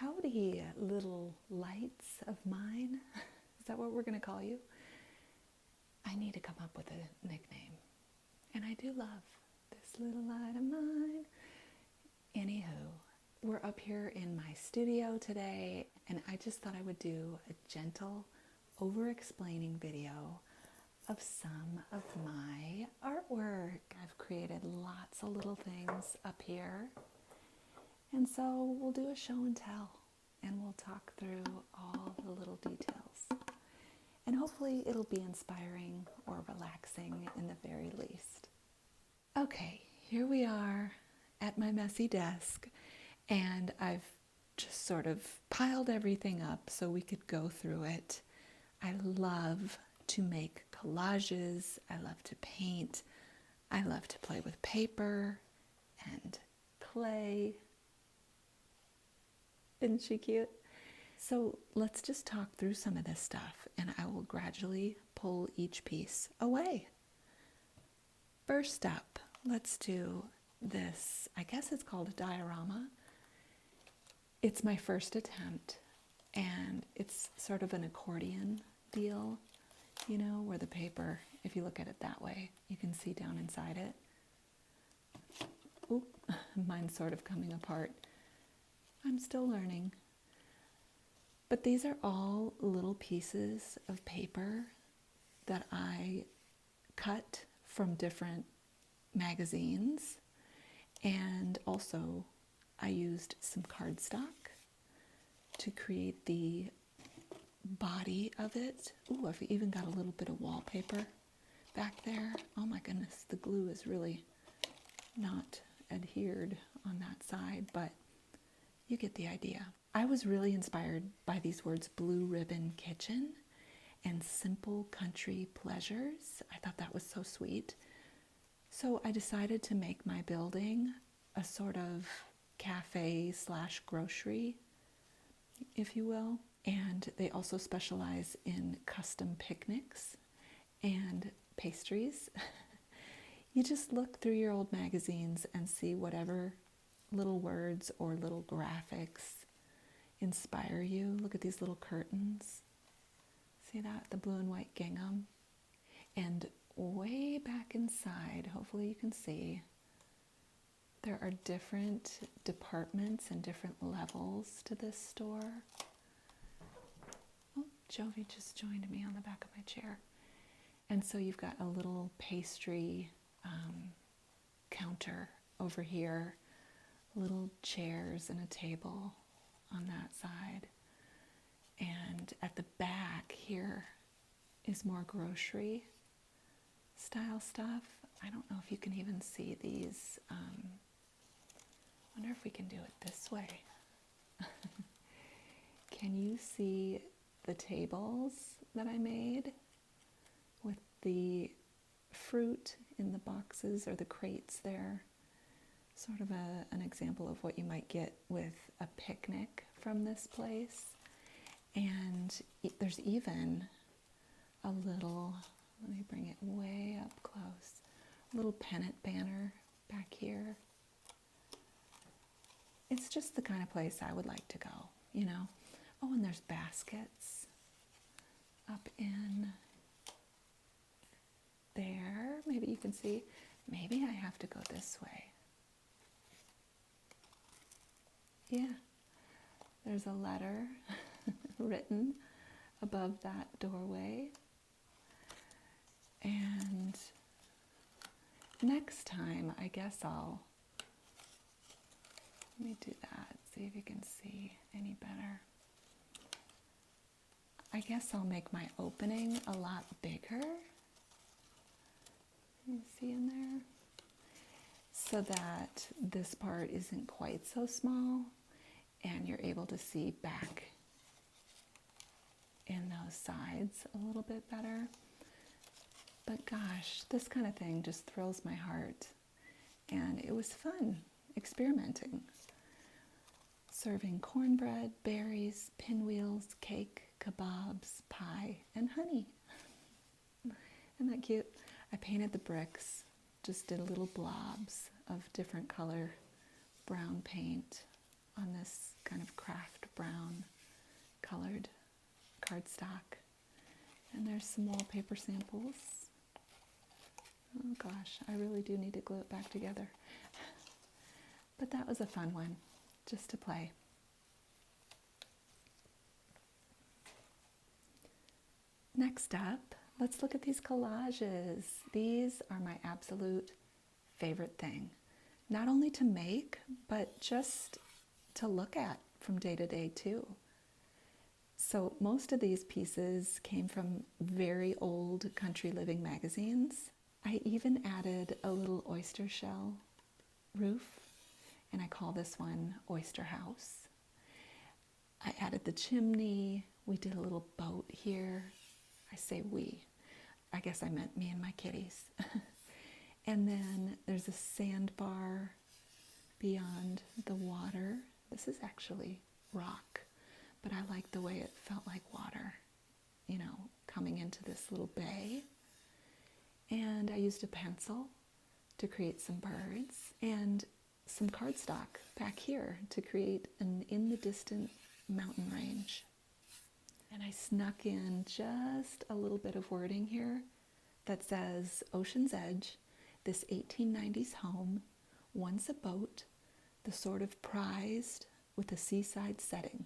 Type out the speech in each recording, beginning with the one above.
Howdy, little lights of mine. Is that what we're going to call you? I need to come up with a nickname. And I do love this little light of mine. Anywho, we're up here in my studio today, and I just thought I would do a gentle, over-explaining video of some of my artwork. I've created lots of little things up here. And so we'll do a show and tell, and we'll talk through all the little details. And hopefully it'll be inspiring or relaxing in the very least. Okay, here we are at my messy desk, and I've just sort of piled everything up so we could go through it. I love to make collages, I love to paint, I love to play with paper and clay. Isn't she cute? So let's just talk through some of this stuff, and I will gradually pull each piece away. First up, let's do this. I guess it's called a diorama. It's my first attempt, and it's sort of an accordion deal, you know, where the paper, if you look at it that way, you can see down inside it. Oop, mine's sort of coming apart. I'm still learning. But these are all little pieces of paper that I cut from different magazines, and also I used some cardstock to create the body of it. Ooh, I've even got a little bit of wallpaper back there. Oh my goodness, the glue is really not adhered on that side, but you get the idea. I was really inspired by these words, blue ribbon kitchen and simple country pleasures. I thought that was so sweet. So I decided to make my building a sort of cafe slash grocery, if you will. And they also specialize in custom picnics and pastries. You just look through your old magazines and see whatever little words or little graphics inspire you. Look at these little curtains. See that? The blue and white gingham. And way back inside, hopefully you can see, there are different departments and different levels to this store. Oh, Jovi just joined me on the back of my chair. And so you've got a little pastry counter over here, little chairs and a table on that side. And at the back here is more grocery style stuff. I don't know if you can even see these. Wonder if we can do it this way. Can you see the tables that I made with the fruit in the boxes or the crates there? Sort of an example of what you might get with a picnic from this place. And there's even a little, let me bring it way up close, a little pennant banner back here. It's just the kind of place I would like to go, you know. Oh, and there's baskets up in there. Maybe you can see. Maybe I have to go this way. Yeah, there's a letter written above that doorway. And next time, I guess let me do that, see if you can see any better. I guess I'll make my opening a lot bigger. You see in there? So that this part isn't quite so small, and you're able to see back in those sides a little bit better. But gosh, this kind of thing just thrills my heart. And it was fun experimenting. Serving cornbread, berries, pinwheels, cake, kebabs, pie, and honey. Isn't that cute? I painted the bricks, just did little blobs of different color brown paint on this kind of craft cardstock. And there's some wallpaper samples. Oh gosh, I really do need to glue it back together. But that was a fun one, just to play. Next up, let's look at these collages. These are my absolute favorite thing. Not only to make, but just to look at from day to day too. So most of these pieces came from very old country living magazines. I even added a little oyster shell roof, and I call this one Oyster House. I added the chimney. We did a little boat here. I say we. I guess I meant me and my kitties. And then there's a sandbar beyond the water. This is actually rock, but I like the way it felt like water, you know, coming into this little bay. And I used a pencil to create some birds and some cardstock back here to create an in the distant mountain range. And I snuck in just a little bit of wording here that says, Ocean's Edge, this 1890s home, once a boat, the sort of prized with a seaside setting.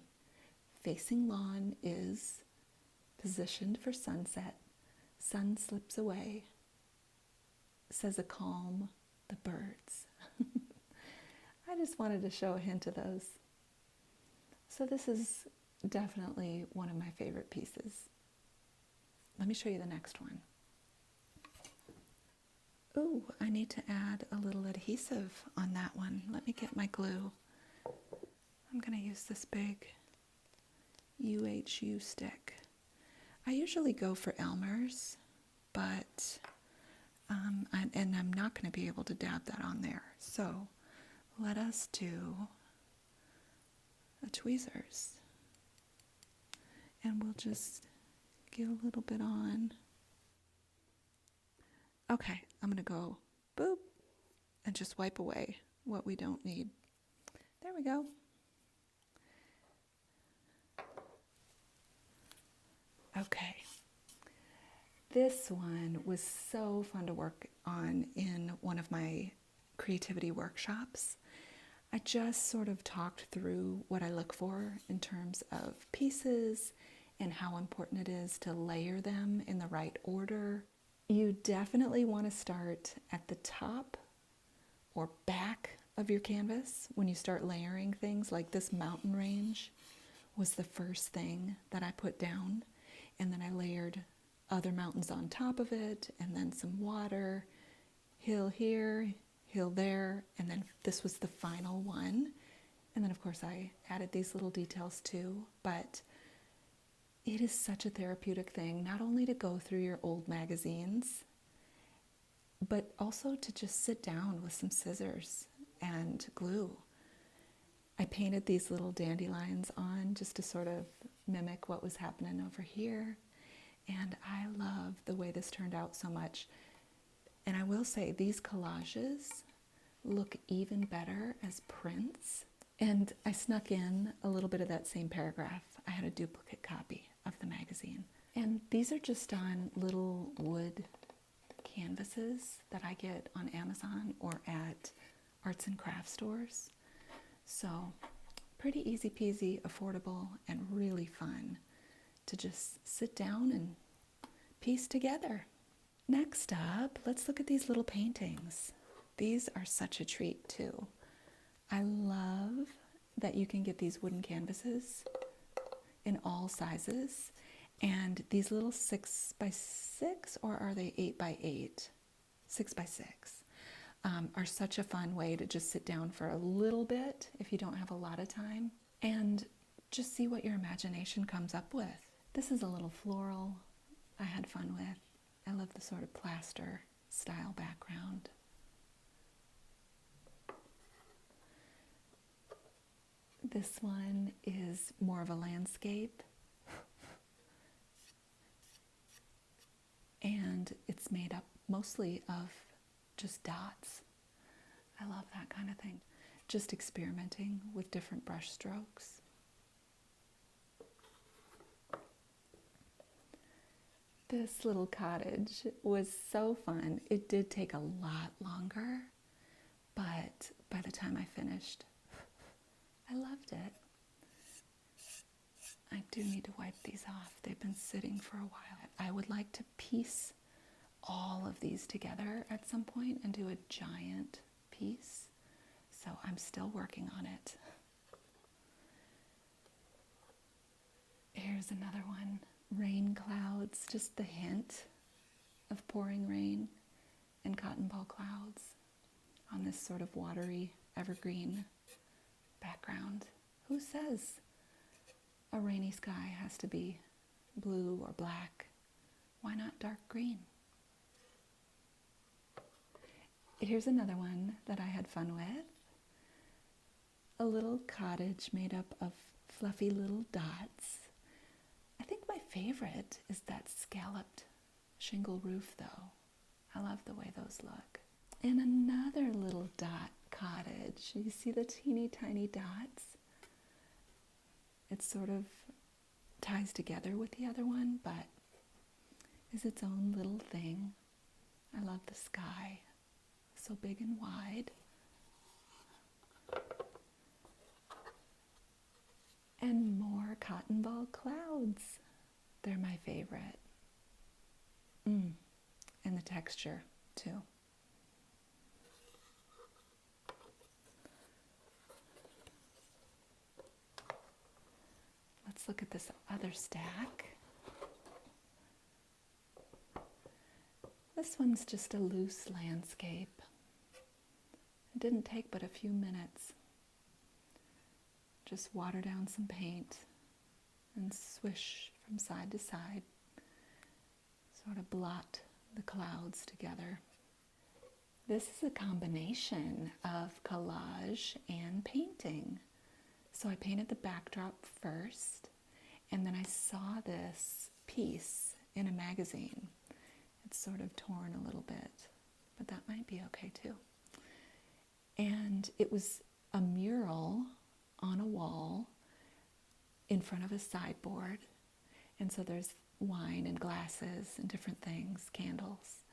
Facing lawn is positioned for sunset. Sun slips away, says a calm, the birds. I just wanted to show a hint of those. So this is definitely one of my favorite pieces. Let me show you the next one. Ooh, I need to add a little adhesive on that one. Let me get my glue. I'm going to use this big UHU stick. I usually go for Elmer's, but and I'm not going to be able to dab that on there. So let us do a tweezers. And we'll just get a little bit on. Okay, I'm going to go boop and just wipe away what we don't need. There we go. Okay. This one was so fun to work on in one of my creativity workshops. I just sort of talked through what I look for in terms of pieces and how important it is to layer them in the right order. You definitely want to start at the top or back of your canvas when you start layering things. Like this mountain range was the first thing that I put down, and then I layered other mountains on top of it, and then some water, hill here, hill there, and then this was the final one. And then of course I added these little details too, but it is such a therapeutic thing, not only to go through your old magazines, but also to just sit down with some scissors and glue. I painted these little dandelions on just to sort of mimic what was happening over here. And I love the way this turned out so much. And I will say these collages look even better as prints. And I snuck in a little bit of that same paragraph. I had a duplicate copy of the magazine. And these are just on little wood canvases that I get on Amazon or at arts and craft stores. So pretty easy peasy, affordable, and really fun to just sit down and piece together. Next up, let's look at these little paintings. These are such a treat too. I love that you can get these wooden canvases in all sizes, and these little 6x6, or are they 8x8? 6x6 are such a fun way to just sit down for a little bit if you don't have a lot of time and just see what your imagination comes up with. This is a little floral I had fun with. I love the sort of plaster style background. This one is more of a landscape, and it's made up mostly of just dots. I love that kind of thing. Just experimenting with different brush strokes. This little cottage was so fun. It did take a lot longer, but by the time I finished, I loved it. I do need to wipe these off. They've been sitting for a while. I would like to piece all of these together at some point and do a giant piece. So I'm still working on it. Here's another one. Rain clouds, just the hint of pouring rain and cotton ball clouds on this sort of watery evergreen background. Who says a rainy sky has to be blue or black? Why not dark green? Here's another one that I had fun with. A little cottage made up of fluffy little dots. I think my favorite is that scalloped shingle roof, though. I love the way those look. And another little dot cottage. You see the teeny tiny dots? It sort of ties together with the other one, but is its own little thing. I love the sky. So big and wide. And more cotton ball clouds. They're my favorite. And the texture, too. Let's look at this other stack. This one's just a loose landscape. It didn't take but a few minutes. Just water down some paint and swish from side to side. Sort of blot the clouds together. This is a combination of collage and painting. So I painted the backdrop first, and then I saw this piece in a magazine. It's sort of torn a little bit, but that might be okay too. And it was a mural on a wall in front of a sideboard. And so there's wine and glasses and different things, candles.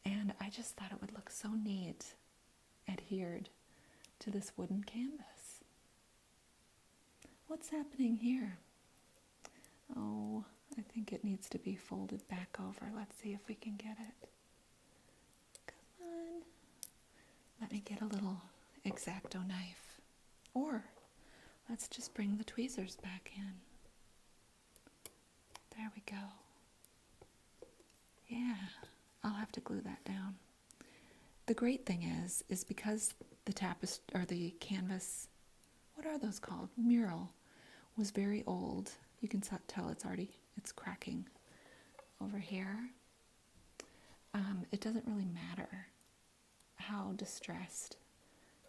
And I just thought it would look so neat, adhered to this wooden canvas. What's happening here? Oh, I think it needs to be folded back over. Let's see if we can get it. Come on. Let me get a little X-Acto knife. Or let's just bring the tweezers back in. There we go. Yeah, I'll have to glue that down. The great thing is because the tapestry or the canvas, what are those called? Mural, was very old. You can tell it's cracking over here. It doesn't really matter how distressed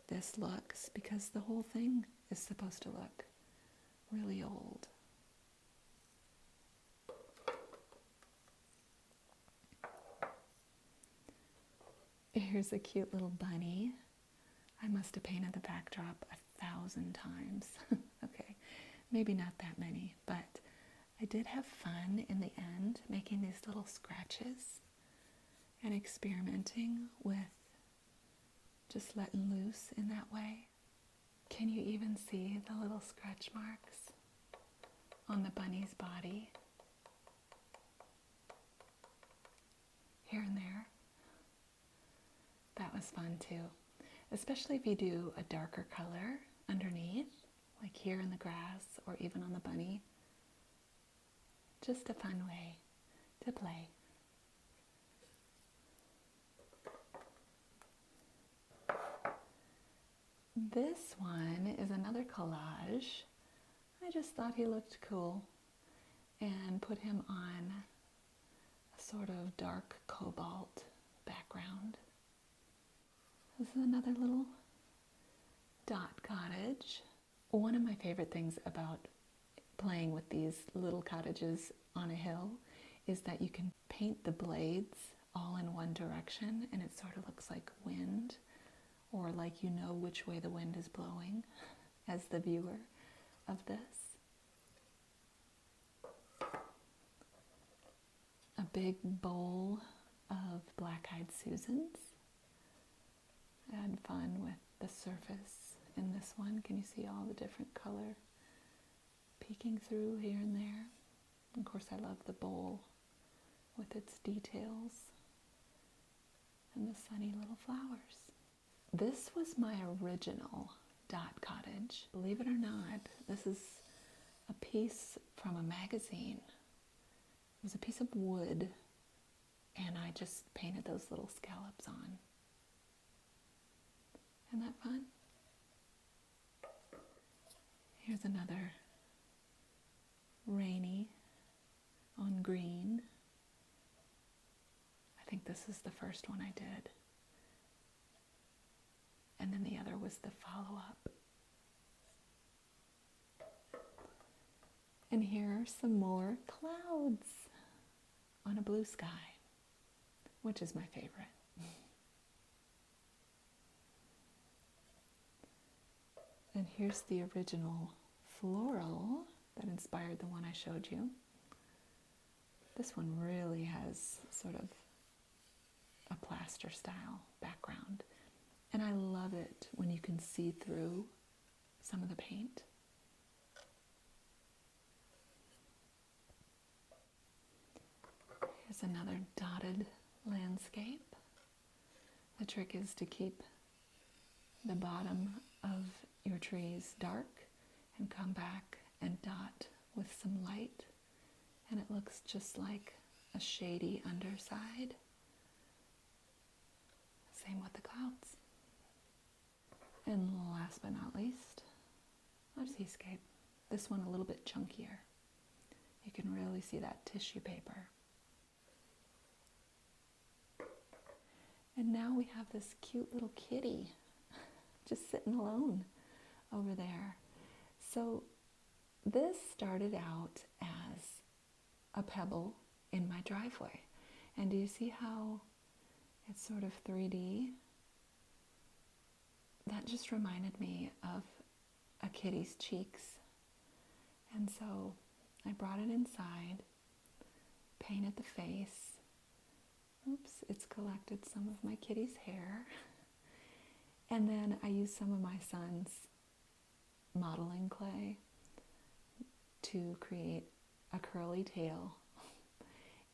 this looks because the whole thing is supposed to look really old. Here's a cute little bunny. I must have painted the backdrop 1,000 times. Okay, maybe not that many, but I did have fun in the end making these little scratches and experimenting with just letting loose in that way. Can you even see the little scratch marks on the bunny's body? Here and there. That was fun too, especially if you do a darker color underneath, like here in the grass or even on the bunny. Just a fun way to play. This one is another collage. I just thought he looked cool and put him on a sort of dark cobalt background. This is another little dot cottage. One of my favorite things about playing with these little cottages on a hill is that you can paint the blades all in one direction and it sort of looks like wind, or like you know which way the wind is blowing as the viewer of this. A big bowl of black-eyed Susans. I had fun with the surface in this one. Can you see all the different color peeking through here and there? Of course, I love the bowl with its details and the sunny little flowers. This was my original dot cottage. Believe it or not, this is a piece from a magazine. It was a piece of wood, and I just painted those little scallops on. Isn't that fun? Here's another rainy on green. I think this is the first one I did. And then the other was the follow-up. And here are some more clouds on a blue sky, which is my favorite. And here's the original floral that inspired the one I showed you. This one really has sort of a plaster style background. And I love it when you can see through some of the paint. Here's another dotted landscape. The trick is to keep the bottom of your trees dark and come back and dot with some light, and it looks just like a shady underside. Same with the clouds. And last but not least, our seascape. This one a little bit chunkier. You can really see that tissue paper. And now we have this cute little kitty just sitting alone over there. So this started out as a pebble in my driveway. And do you see how it's sort of 3D? That just reminded me of a kitty's cheeks. And so I brought it inside, painted the face. Oops, it's collected some of my kitty's hair. And then I used some of my son's modeling clay to create a curly tail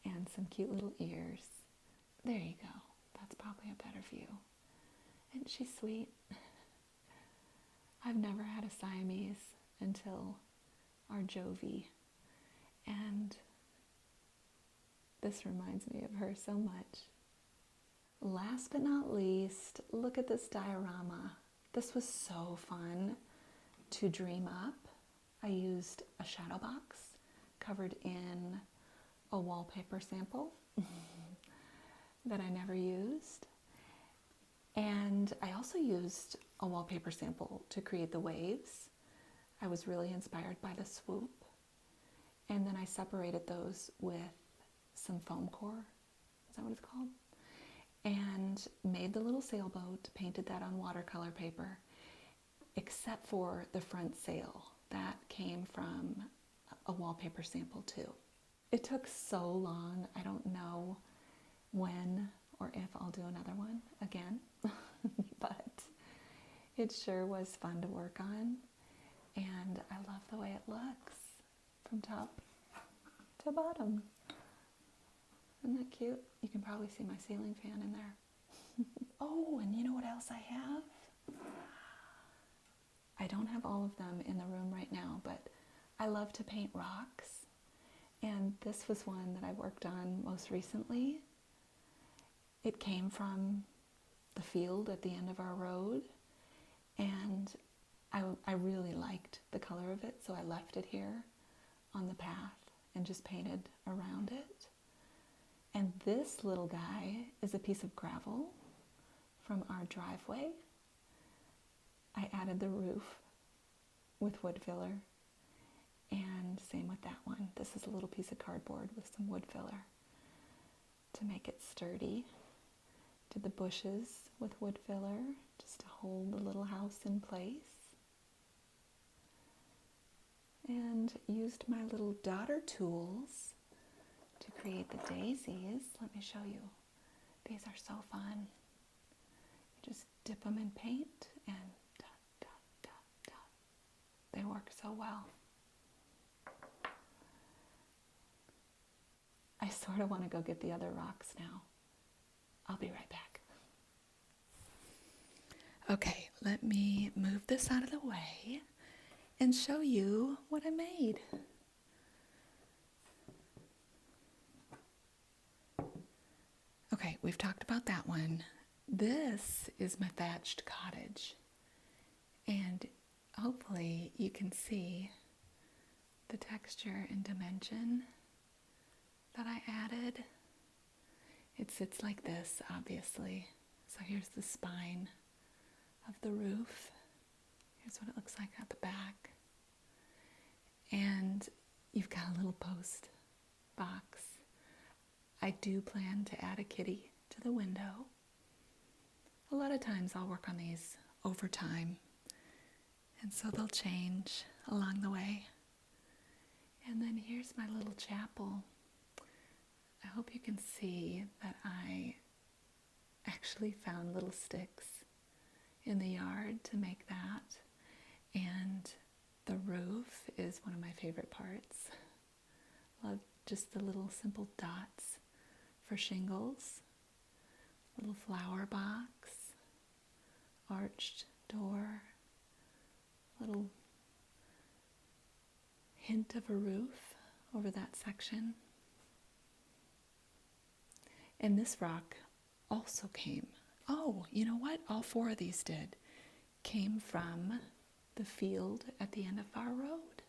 and some cute little ears. There you go. That's probably a better view. Isn't she sweet? I've never had a Siamese until our Jovi, and this reminds me of her so much. Last but not least, look at this diorama. This was so fun to dream up. I used a shadow box covered in a wallpaper sample that I never used. And I also used a wallpaper sample to create the waves. I was really inspired by the swoop. And then I separated those with some foam core. Is that what it's called? And made the little sailboat, painted that on watercolor paper, except for the front sail. That came from a wallpaper sample too. It took so long. I don't know when or if I'll do another one again, but it sure was fun to work on, and I love the way it looks from top to bottom. Isn't that cute? You can probably see my ceiling fan in there. Oh, and you know what else I have? I don't have all of them in the room right now, but I love to paint rocks, and this was one that I worked on most recently. It came from the field at the end of our road, and I really liked the color of it, so I left it here on the path and just painted around it. And this little guy is a piece of gravel from our driveway. I added the roof with wood filler, and same with that one. This is a little piece of cardboard with some wood filler to make it sturdy. Did the bushes with wood filler just to hold the little house in place. And used my little daughter tools to create the daisies. Let me show you. These are so fun. You just dip them in paint and dot, dot, dot, dot. They work so well. I sort of want to go get the other rocks now. I'll be right back. Okay, let me move this out of the way and show you what I made. Okay, we've talked about that one. This is my thatched cottage, and hopefully you can see the texture and dimension that I added. It sits like this, obviously. So here's the spine of the roof. Here's what it looks like at the back. And you've got a little post box. I do plan to add a kitty to the window. A lot of times I'll work on these over time, and so they'll change along the way. And then here's my little chapel. I hope you can see that I actually found little sticks in the yard to make that. And the roof is one of my favorite parts. Love just the little simple dots for shingles. Little flower box, arched door, little hint of a roof over that section. And this rock also came, oh, you know what? All four of these came from the field at the end of our road.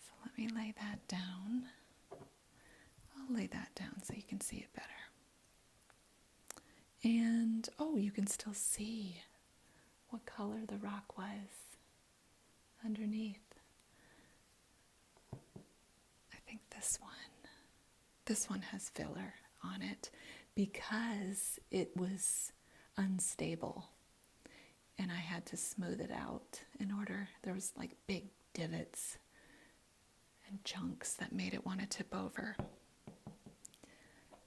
So let me lay that down. I'll lay that down so you can see it better. And, oh, you can still see what color the rock was underneath. I think this one has filler on it because it was unstable and I had to smooth it out in order. There was like big divots and chunks that made it want to tip over.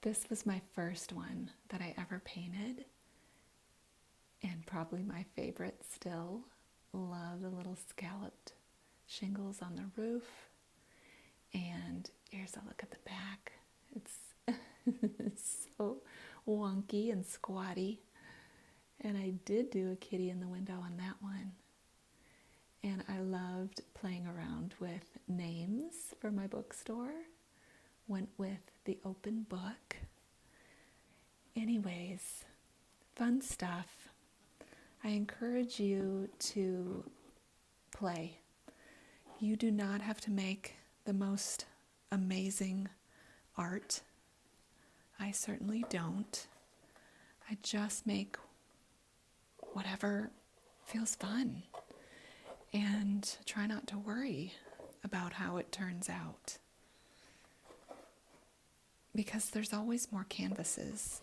This was my first one that I ever painted, and probably my favorite still. Love the little scalloped shingles on the roof. And here's a look at the back. It's so wonky and squatty. And I did do a kitty in the window on that one. And I loved playing around with names for my bookstore. Went with the open book. Anyways, fun stuff. I encourage you to play. You do not have to make the most amazing art. I certainly don't. I just make whatever feels fun and try not to worry about how it turns out. Because there's always more canvases,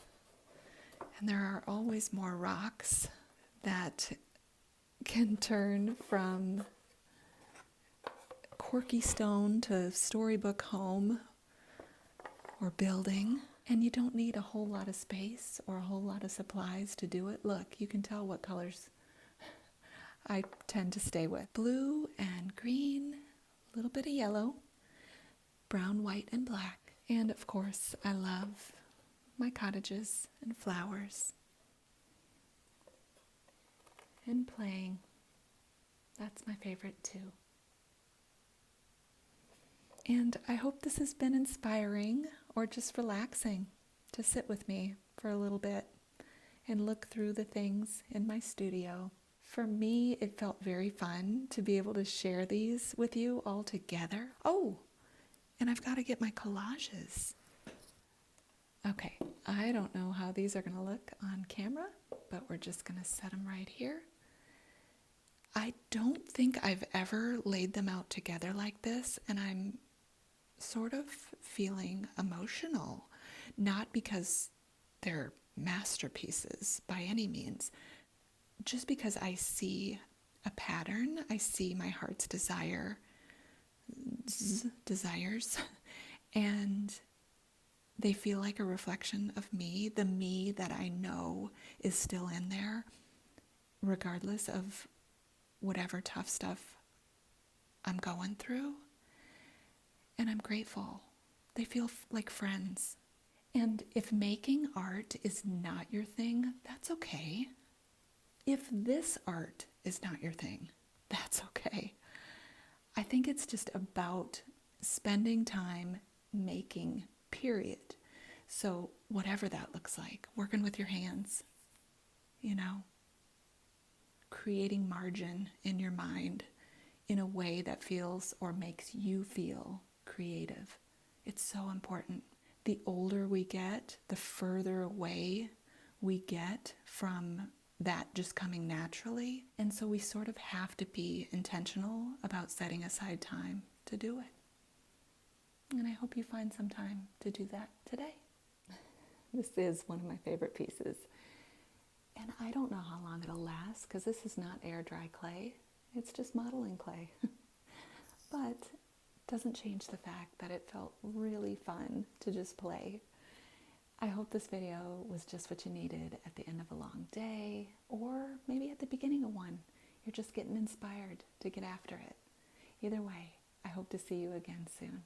and there are always more rocks that can turn from quirky stone to storybook home or building, and you don't need a whole lot of space or a whole lot of supplies to do it. Look, you can tell what colors I tend to stay with. Blue and green, a little bit of yellow, brown, white, and black. And of course, I love my cottages and flowers. And playing. That's my favorite too. And I hope this has been inspiring or just relaxing to sit with me for a little bit and look through the things in my studio. For me, it felt very fun to be able to share these with you all together. Oh! And I've got to get my collages. Okay, I don't know how these are going to look on camera, but we're just going to set them right here. I don't think I've ever laid them out together like this, and I'm sort of feeling emotional. Not because they're masterpieces by any means, just because I see a pattern, I see my heart's desires, And they feel like a reflection of me, the me that I know is still in there, regardless of whatever tough stuff I'm going through. And I'm grateful. They feel like friends. And if making art is not your thing, that's okay. If this art is not your thing, that's okay. I think it's just about spending time making, period. So whatever that looks like, working with your hands, you know, creating margin in your mind in a way that feels or makes you feel creative. It's so important. The older we get, the further away we get from that just coming naturally. And so we sort of have to be intentional about setting aside time to do it. And I hope you find some time to do that today. This is one of my favorite pieces. And I don't know how long it'll last because this is not air dry clay. It's just modeling clay. But it doesn't change the fact that it felt really fun to just play. I hope this video was just what you needed at the end of a long day, or maybe at the beginning of one. You're just getting inspired to get after it. Either way, I hope to see you again soon.